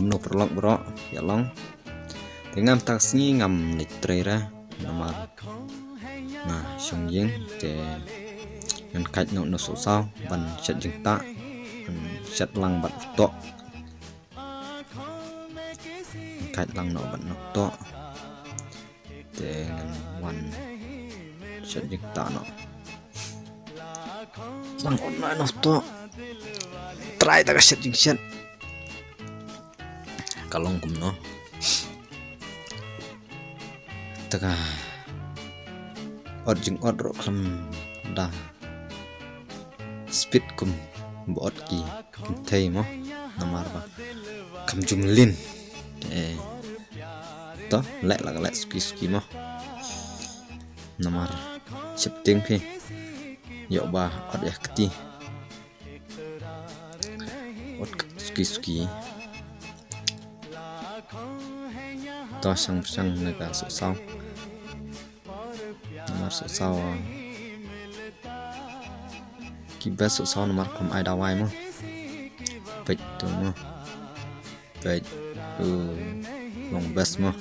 no perlok bro ya long dengan taksi ngam nitrera nama nah song yeng te ngân cách nó sổ sao bằng set dừng tạ set lăng bật to cách lăng nó bật nó to để ngân hoàn set dừng tạ nó lăng online nó to try ta set dừng set kalau ngum nó taka jeng ro klam dah speed kum bot ki thei mo namar ba kam jumlin to lek ski mo namar septing phi yo ba od ya kti od ski to sang nega so sao nomor so sao kibas so sao nomor kom ai dawai mo pek tu mo pek long bas mo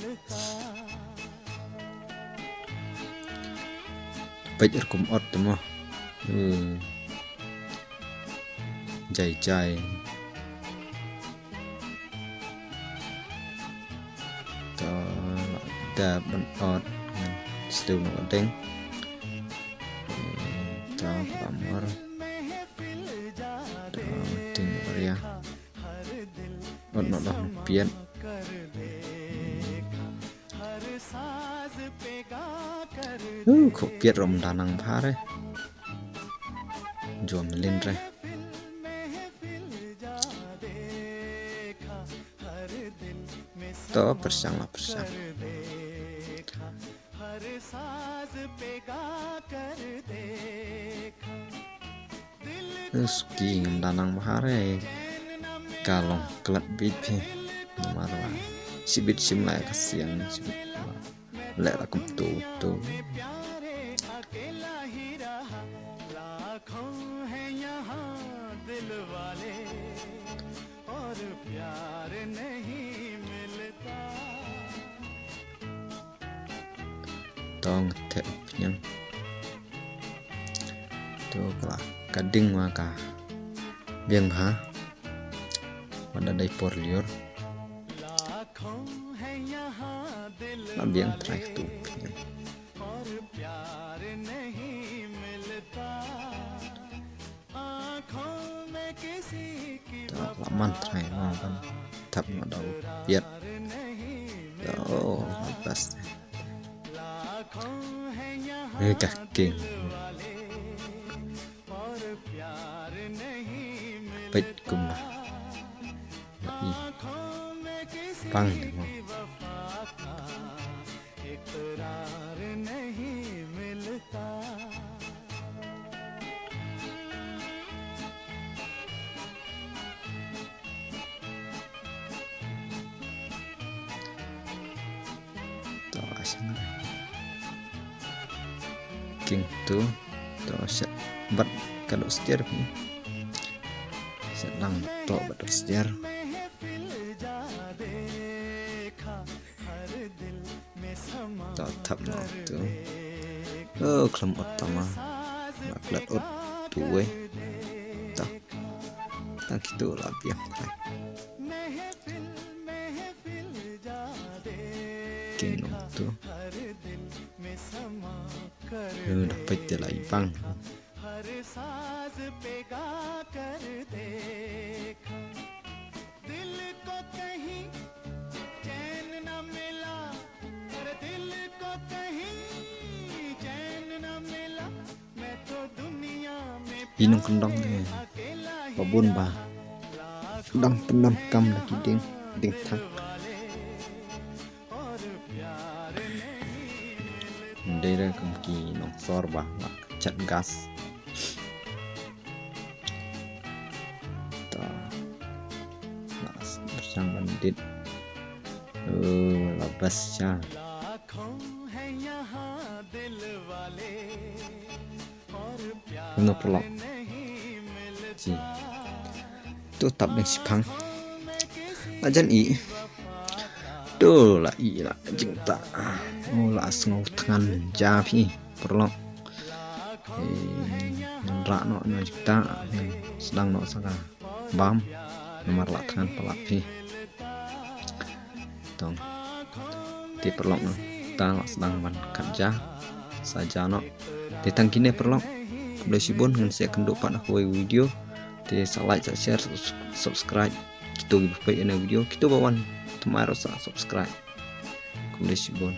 pek kom ot tu mo jai to da ban ot still no ding to kamar to ting area ot no dah pian kho piet rom danang phare jom lin re to persang ski ngam danang bahare kalong kelat bit phi marwa sibit simlai kasian sibit lek akum tu tong thep nyang to kala kading maka biang ha pada dai por liur la biang trai tu to la man trai ma ban thap no dau piet to pas cả kinh bích cùng băng đúng không kinh tu to set bat kalau setir ni senang to bat setir to thap no tu kelam utama maklat ut tuwe to tak gitu lah biang king tu dapat dia ipang inung kendong ni babun ba kendong pendam kam lagi ding thang đây là công kỳ nòng sor và chặn gas bersang bandit labasnya nó pelok ji tu tap ning sipang ajan i tuh lah i lah jeng ta lah sengau tangan japi perlok rak no jikta sedang no saka bam nomor lah tangan pelapi tong di perlok no ta sedang ban kerja saja no di tangkine perlok boleh sibun ngan saya kenduk pada video di like share subscribe kita gitu video kita bawan tomorrow subscribe boleh sibun